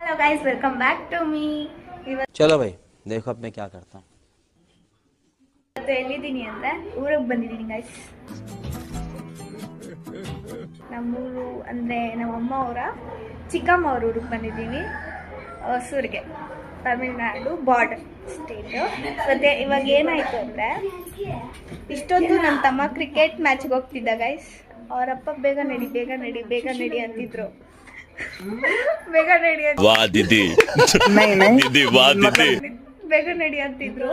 Hello guys welcome back to me चलो भाई देखो अब मैं क्या करता हूँ ಎಲ್ಲಿದ್ದೀನಿ ಅಂದ್ರೆ ಊರಿಗೆ ಬಂದಿದ್ದೀನಿ ಗೈಸ್ ನಮ್ಮೂರು ಅಂದರೆ ನಮ್ಮಮ್ಮ ಅವರ ಚಿಕ್ಕಮ್ಮ ಅವ್ರ ಊರಿಗೆ ಬಂದಿದ್ದೀವಿ ಹೊಸೂರಿಗೆ ತಮಿಳ್ನಾಡು ಬಾರ್ಡರ್ ಸ್ಟೇಟು ಮತ್ತೆ ಇವಾಗ ಏನಾಯಿತು ಅಂದರೆ ಇಷ್ಟೊಂದು ನನ್ನ ತಮ್ಮ ಕ್ರಿಕೆಟ್ ಮ್ಯಾಚ್ಗೆ ಹೋಗ್ತಿದ್ದ ಗೈಸ್ ಅವರಪ್ಪ ಬೇಗ ನಡಿ ಅಂತಿದ್ರು ಬೇಗ ನಡಿ ಬೇಗ ನಡಿ ಅಂತಿದ್ರು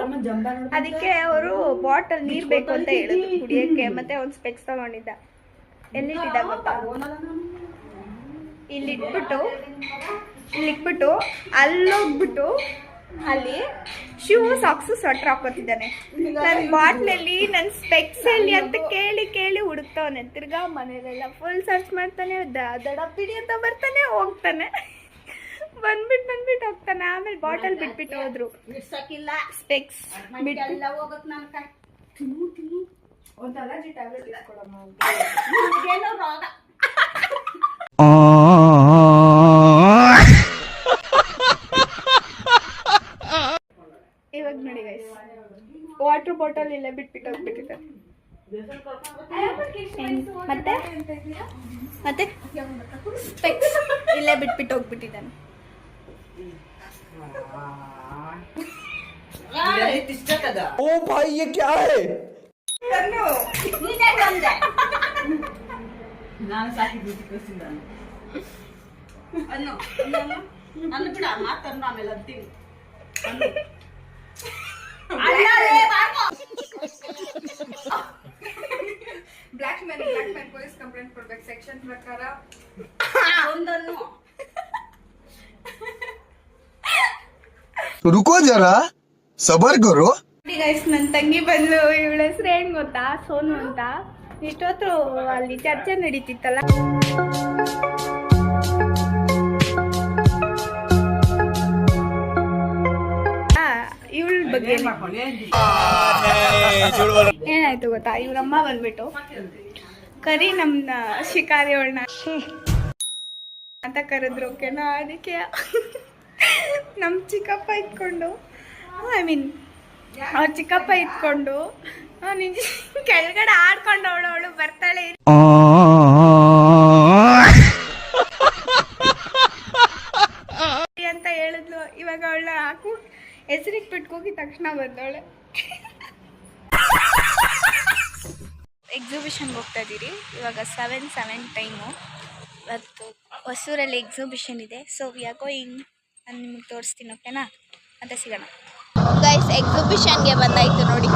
ಅದಕ್ಕೆ ಅವರು ಬಾಟಲ್ ನೀರ್ ಬೇಕು ಅಂತ ಹೇಳಿದ್ರು ಕುಡಿಯಕ್ಕೆ ಮತ್ತೆ ಅವ್ನು ಸ್ಪೆಕ್ಸ್ ತಗೊಂಡಿದ್ದ ಎಲ್ಲಿಟ್ಟಿದ್ದ ಗೊತ್ತಾ ಇಲ್ಲಿಟ್ಬಿಟ್ಟು ಅಲ್ಲೋಗ್ಬಿಟ್ಟು ಅಲ್ಲಿ ಶೂ ಸಾಕ್ಸು ಸ್ವೆಟರ್ ಹಾಕೋತಿದ್ದಾನೆ ನನ್ನ ಬಾಟ್ಲಲ್ಲಿ ನನ್ನ ಸ್ಪೆಕ್ಸ್ ಎಲ್ಲಿ ಅಂತ ಕೇಳಿ ಹುಡುಕ್ತವನೆ ತಿರ್ಗಾ ಮನೇಲೆಲ್ಲ ಫುಲ್ ಸರ್ಚ್ ಮಾಡ್ತಾನೆ ದಡ ಬಿಡಿ ಅಂತ ಬರ್ತಾನೆ ಹೋಗ್ತಾನೆ ಬಂದ್ಬಿಟ್ಟು ಹೋಗ್ತಾನೆ ಆಮೇಲೆ ಬಾಟಲ್ ಬಿಟ್ಬಿಟ್ಟು ಹೋದ್ರು ಸ್ಪೆಕ್ಸ್ ಇವಾಗ ನೋಡಿ ಗೈಸ್ ವಾಟರ್ ಬಾಟಲ್ ಇಲ್ಲೇ ಬಿಟ್ಬಿಟ್ಟು ಹೋಗ್ಬಿಟ್ಟಿದ್ದಾರೆ ಮತ್ತೆ ಸ್ಪೆಕ್ಸ್ ಇಲ್ಲೇ ಬಿಟ್ಬಿಟ್ಟು ಹೋಗ್ಬಿಟ್ಟಿದ್ದಾನೆ ओ भाई ये क्या है ಬ್ಲಾಕ್ ಮ್ಯಾನ್ ಪೊಲೀಸ್ ಕಂಪ್ಲೇಂಟ್ ಕೊಡ್ಬೇಕು ಸೆಕ್ಷನ್ ಪ್ರಕಾರ रुको जरा सबर करो ಗೈಸ್ ನನ್ನ ತಂಗಿ ಬಂದು ಇವಳ ಹೆಸರು ಏನ್ ಗೊತ್ತಾ ಸೋನು ಅಂತ ಇಷ್ಟೊತ್ತು ಅಲ್ಲಿ ಚರ್ಚೆ ನಡೀತಿತ್ತಲ್ಲ ಇವಳ ಬಗ್ಗೆ ಏನಾಯ್ತು ಗೊತ್ತಾ ಇವ್ರಮ್ಮ ಬಂದ್ಬಿಟ್ಟು ಕರಿ ನಮ್ನ ಶಿಕಾರಿ ಅವಳನ್ನ ಅಂತ ಕರೆದ್ರು ಓಕೆನಾ ಅದಕ್ಕೆ ನಮ್ಮ ಚಿಕ್ಕಪ್ಪ ಇಟ್ಕೊಂಡು ಅವ್ರ ಚಿಕ್ಕಪ್ಪ ಇಟ್ಕೊಂಡು ನಿಜ ಕೆಳಗಡೆ ಆಡ್ಕೊಂಡು ಅವಳು ಬರ್ತಾಳೆ ಅಂತ ಹೇಳಿದ್ಲು ಇವಾಗ ಅವಳ ಹಾಕು ಹೆಸರಿಗೆ ಬಿಟ್ಕೋಗಿ ತಕ್ಷಣ ಬಂದವಳೆ ಎಕ್ಸಿಬಿಷನ್ಗೆ ಹೋಗ್ತಾ ಇದ್ದೀರಿ ಇವಾಗ 7 ಟೈಮು ಇವತ್ತು ಹೊಸೂರಲ್ಲಿ ಎಕ್ಸಿಬಿಷನ್ ಇದೆ ಸೊ ವಿ ಆರ್ ಗೋಯಿಂಗ್ ನಾನು ನಿಮಗೆ ತೋರಿಸ್ತೀನಿ ಓಕೆನಾ ಮತ್ತೆ ಸಿಗೋಣ ಗೈಸ್ ಎಕ್ಸಿಬಿಷನ್ಗೆ ಬಂದಾಯ್ತು ನೋಡಿ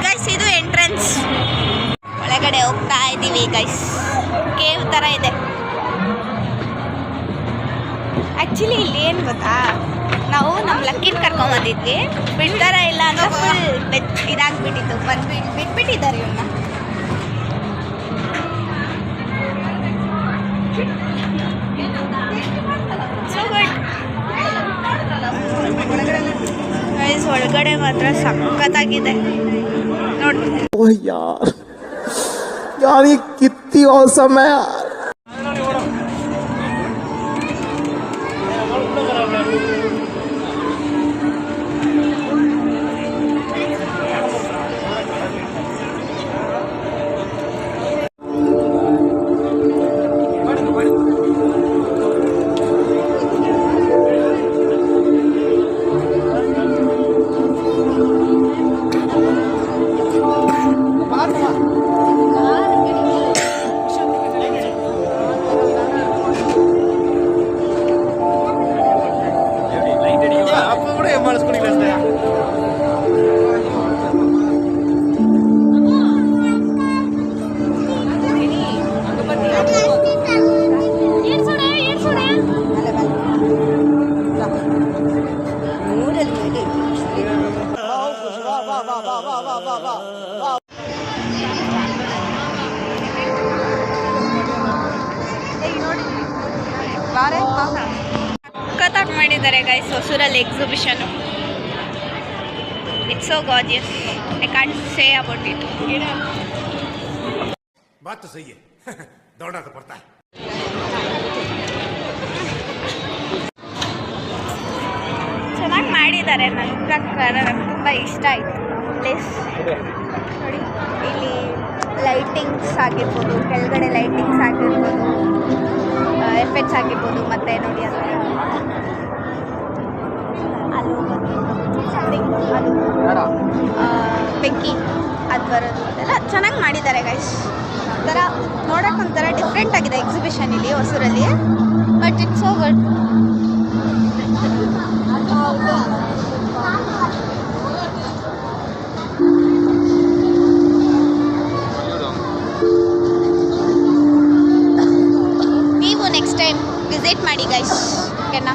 ಗೈಸ್ ಇದು ಎಂಟ್ರೆನ್ಸ್ ಒಳಗಡೆ ಹೋಗ್ತಾ ಇದ್ದೀವಿ ಗೈಸ್ ಕೇವ್ ಥರ ಇದೆ ಆ್ಯಕ್ಚುಲಿ ಇಲ್ಲಿ ಏನು ಗೊತ್ತಾ ನಾವು ನಮ್ಮ ಲಕ್ಕಿನ ಕರ್ಕೊಂಬಂದಿದ್ವಿ ಬಿಡ್ತಾರ ಇಲ್ಲ ಅಂತ ಫುಲ್ ಇದಾಗ್ಬಿಟ್ಟಿತ್ತು ಬಿಟ್ಬಿಟ್ಟಿದ್ದಾರೆ ಇವನ್ನ ಸೊ ಗುಡ್ ಗೈಸ್ ಒಳಗಡೆ ಮಾತ್ರ ಸಖತ್ತಾಗಿದೆ ನೋಡಿ यार ये कितनी औसम है यार ಸಖತ್ತಾಗಿ ಮಾಡಿದ್ದಾರೆ ಗೈಸ್ ಹೊಸೂರಲ್ಲಿ exhibition. It's so gorgeous. I can't say about it. बात तो सही है दौड़ना तो पड़ता है. ಚೆನ್ನಾಗಿ ಮಾಡಿದ್ದಾರೆ. ನನ್ನ ಪ್ರಕಾರ ನನಗೆ ತುಂಬ ಇಷ್ಟ ಆಯಿತು ಪ್ಲೇಸ್. ನೋಡಿ ಇಲ್ಲಿ ಲೈಟಿಂಗ್ಸ್ ಆಗಿರ್ಬೋದು, ಕೆಳಗಡೆ ಲೈಟಿಂಗ್ಸ್ ಆಗಿರ್ಬೋದು, ಎಫೆಕ್ಟ್ಸ್ ಆಗಿರ್ಬೋದು, ಮತ್ತು ನೋಡಿ ಅದು ಅದು ಬೆಂಕಿ ಅದು ಬರೋದು ಅದೆಲ್ಲ ಚೆನ್ನಾಗಿ ಮಾಡಿದ್ದಾರೆ ಗೈಸ್. ಒಂಥರ ನೋಡೋಕೆ ಒಂಥರ ಡಿಫ್ರೆಂಟ್ ಆಗಿದೆ ಎಕ್ಸಿಬಿಷನ್ ಇಲ್ಲಿ ಹೊಸೂರಲ್ಲಿ. But it's so good. ನೀವು ನೆಕ್ಸ್ಟ್ ಟೈಮ್ ವಿಸಿಟ್ ಮಾಡಿ ಗೈಸ್, ಓಕೆನಾ?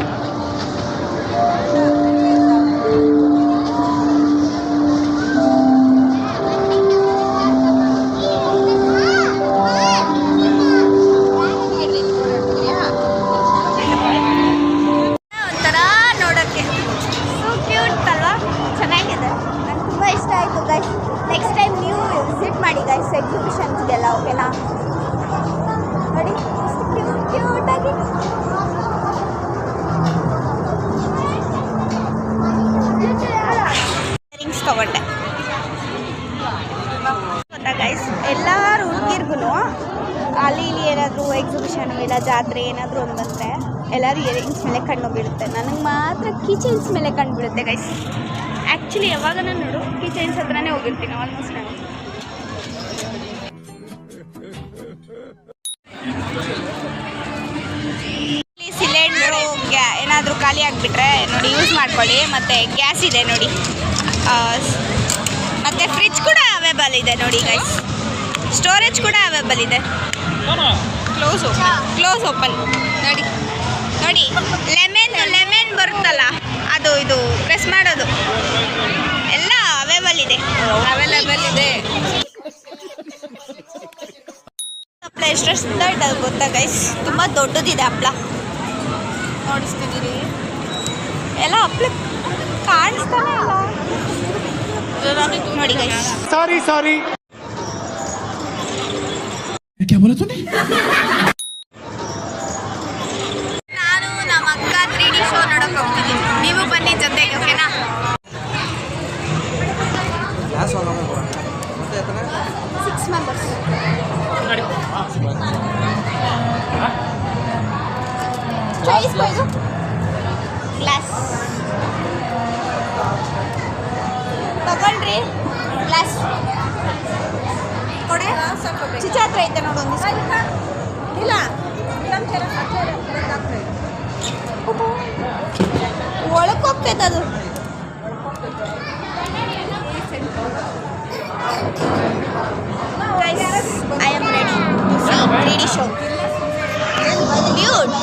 ಒಂಥರ ನೋಡೋಕ್ಕೆ ಸೊ ಕ್ಯೂಟ್ ಅಲ್ವಾ? ಚೆನ್ನಾಗಿದೆ. ನಂಗೆ ತುಂಬ ಇಷ್ಟ ಆಯಿತು ಗೈಸ್. ನೆಕ್ಸ್ಟ್ ಟೈಮ್ ನೀವು ವಿಸಿಟ್ ಮಾಡಿ ಗೈಸ್ ಎಕ್ಸಿಬಿಷನ್ಸ್ಗೆಲ್ಲ, ಓಕೆನಾ? ನೋಡಿ ಕ್ಯೂಟಾಗಿ ಇಯರಿಂಗ್ಸ್ ತೊಗೊಂಡೆ ಗೊತ್ತಾ ಗೈಸ್. ಎಲ್ಲರೂ ಹುಡುಗಿರ್ಗು ಅಲ್ಲಿ ಇಲ್ಲಿ ಏನಾದರೂ ಎಕ್ಸಿಬಿಷನ್ ಇಲ್ಲ ಜಾತ್ರೆ ಏನಾದರೂ ಒಂದು ಬಂದರೆ ಎಲ್ಲರೂ ಇಯರಿಂಗ್ಸ್ ಮೇಲೆ ಕಣ್ಣು ಬೀಳುತ್ತೆ. ನನಗೆ ಮಾತ್ರ ಕೀಚೈನ್ಸ್ ಮೇಲೆ ಕಣ್ಣು ಬೀಳುತ್ತೆ ಗೈಸ್. ಆ್ಯಕ್ಚುಲಿ ಯಾವಾಗ ನಾನು ನೋಡು ಕೀಚೈನ್ಸ್ ಹತ್ರನೇ ಹೋಗಿರ್ತೀನಿ ಆಲ್ಮೋಸ್ಟ್ ನಾನು. ಸಿಲಿಂಡ್ರು ಏನಾದರೂ ಖಾಲಿ ಆಗಿಬಿಟ್ರೆ ನೋಡಿ ಯೂಸ್ ಮಾಡ್ಕೊಳ್ಳಿ. ಮತ್ತು ಗ್ಯಾಸ್ ಇದೆ ನೋಡಿ, ಮತ್ತು ಫ್ರಿಜ್ ಕೂಡ ಅವೈಲೇಬಲ್ ಇದೆ ನೋಡಿ ಗೈಸ್. ಸ್ಟೋರೇಜ್ ಕೂಡ ಅವೈಲೇಬಲ್ ಇದೆ. ಕ್ಲೋಸ್ ಓಪನ್ ನೋಡಿ ನೋಡಿ. ಲೆಮನ್ ಬರುತ್ತಲ್ಲ ಅದು ಇದು ಪ್ರೆಸ್ ಮಾಡೋದು ಎಲ್ಲ ಅವೈಲೇಬಲ್ ಇದೆ. ಹಪ್ಪಳ ಎಷ್ಟು ದೊಡ್ಡ ಗೊತ್ತಾ ಗೈಸ್? ತುಂಬ ದೊಡ್ಡದಿದೆ ಹಪ್ಪಳ. ನೋಡಿಸ್ತಿದ್ದೀರಿ ಎಲ್ಲ ಹಪ್ಪಳ ಕಾಣಿಸ್ತಾನೆ ಇಲ್ಲ ನೋಡಿ ಗೈಸ್. सॉरी क्या बोला तूने? ನಾನು ನಮ್ಮ ಅಕ್ಕ 3D ಶೋ ನೋಡೋಕೆ ಹೋಗ್ತಿದ್ದೀನಿ. ನೀವು ಬನ್ನಿ ಜೊತೆಗೆ, ಓಕೆನಾ? क्या सोना में बोला मतलब इतना 6 ಮೆಂಬರ್ಸ್. ಚಾಯ್ಸ್ ಕೊಯ್ದು ಗ್ಲಾಸ್ ತಗೊಳ್ರಿ. ಗ್ಲಾಸ್ ಕೊಡೆ ಚಿಚ ಹತ್ರ ಐತೆ ನೋಡು ಒಂದು ಇಲ್ಲ ಒಳಗೆ ಹೋಗ್ತೈತೆ ಅದು. Guys, I am ready to see 3D show. Dude.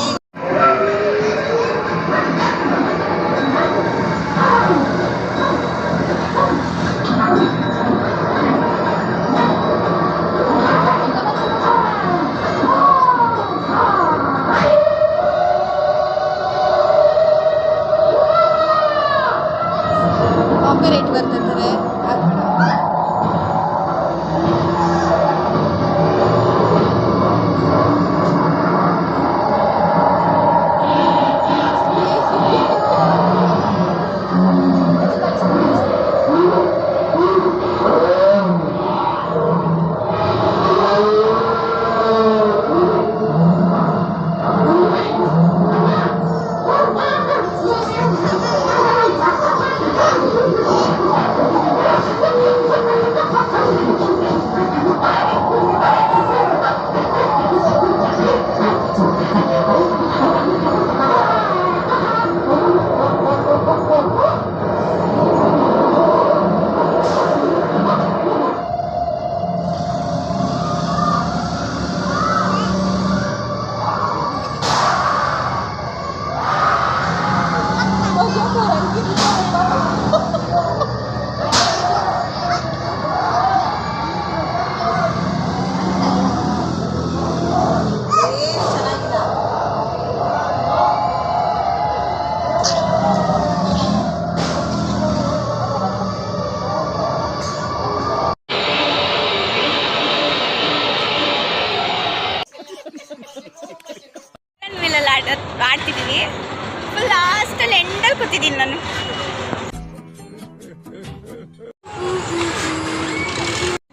Copyright ಬರ್ತಿದ್ದಾರೆ. ಮಿಲ್ ಆಡ್ತಿದ್ದೀವಿ. ಫುಲ್ ಲಾಸ್ಟಲ್ಲಿ ಎಂಡಲ್ಲಿ ಕೂತಿದ್ದೀನಿ ನಾನು.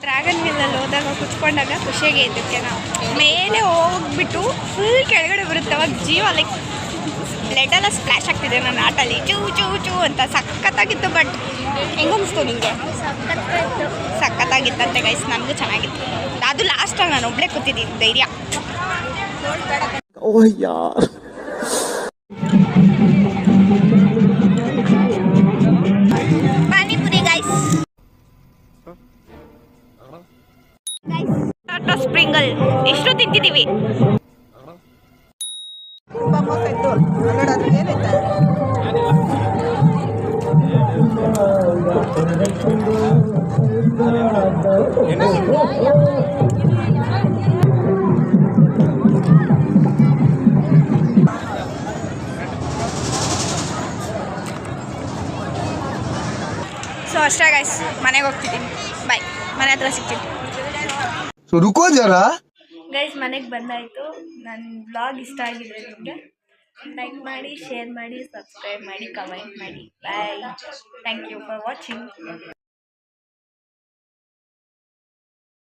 ಡ್ರ್ಯಾಗನ್ ಮಿಲ್ಲಲ್ಲಿ ಹೋದಾಗ ಕುತ್ಕೊಂಡಾಗ ಖುಷಿಯಾಗಿ ಇದಕ್ಕೆ ನಾವು ಮೇಲೆ ಹೋಗ್ಬಿಟ್ಟು ಫುಲ್ ಕೆಳಗಡೆ ಬರುತ್ತೆ. ಅವಾಗ ಜೀವ ಲೈಕ್ ಬ್ಲಡ್ ಎಲ್ಲ ಸ್ಪ್ಲಾಶ್ ಆಗ್ತಿದೆ ನನ್ನ ಆಟಲ್ಲಿ. ಚೂ ಚೂ ಚೂ ಅಂತ ಸಖತ್ತಾಗಿತ್ತು. ಬಟ್ ಹೆಂಗನ್ನಿಸ್ತು ನಿಮಗೆ? ಸಖತ್ತಾಗಿತ್ತಂತೆ ಗೈಸ್, ನನಗೂ ಚೆನ್ನಾಗಿತ್ತು. ಅದು ಲಾಸ್ಟಲ್ಲಿ ನಾನು ಒಬ್ಳೆ ಕೂತಿದ್ದೀನಿ, ಧೈರ್ಯ. ओह यार ಪಾನಿಪುರಿ ಗೈಸ್. ಟಾಟಾ ಸ್ಪ್ರಿಂಗಲ್ ಎಷ್ಟು ತಿಂತಿದ್ದೀವಿ. ಸೊ ಅಷ್ಟೇ ಗೈಸ್, ಮನೆಗೆ ಹೋಗ್ತಿದ್ದೀನಿ. ಬಾಯ್, ಮನೆ ಹತ್ರ ಸಿಗ್ತೀನಿ. तो रुको जरा ಗೈಸ್ ಮನೆಗೆ ಬಂದಾಯಿತು. ನನ್ನ ಬ್ಲಾಗ್ ಇಷ್ಟ ಆಗಿದ್ರೆ ನಿಮಗೆ ಲೈಕ್ ಮಾಡಿ, ಶೇರ್ ಮಾಡಿ, ಸಬ್ಸ್ಕ್ರೈಬ್ ಮಾಡಿ, ಕಮೆಂಟ್ ಮಾಡಿ. ಬಾಯ್, ಥ್ಯಾಂಕ್ ಯು ಫಾರ್ ವಾಚಿಂಗ್.